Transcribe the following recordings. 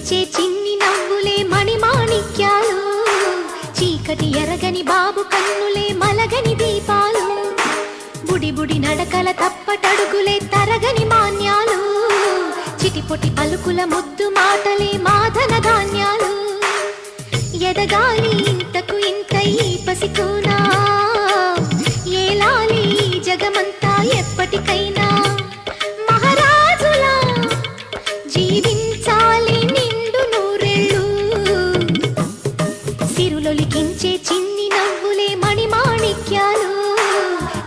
సిరులొలికించే చిన్ని నవ్వులే మణిమాణిక్యాలు, చీకటి ఎరగని బాబు కన్నులే మలగని దీపాలు, బుడి బుడి నడకల తప్పటడుగులే తరగని మాన్యాలు, చిటిపొటి పలుకుల ముద్దు మాటలే మాధన ధాన్యాలు. ఎదగాలి ఇంతకు ఇంత ఈ పసికోనా, ఏలాలి జగమంతా ఎప్పటికైనా, మహారాజులా జీవించాలి నిండు నూరెళ్ళు. సిరులొలికించే చిన్ని నవ్వులే మణిమాణిక్యాలు,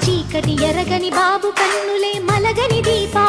చీకటి ఎరగని బాబు కన్నులే మలగని దీపా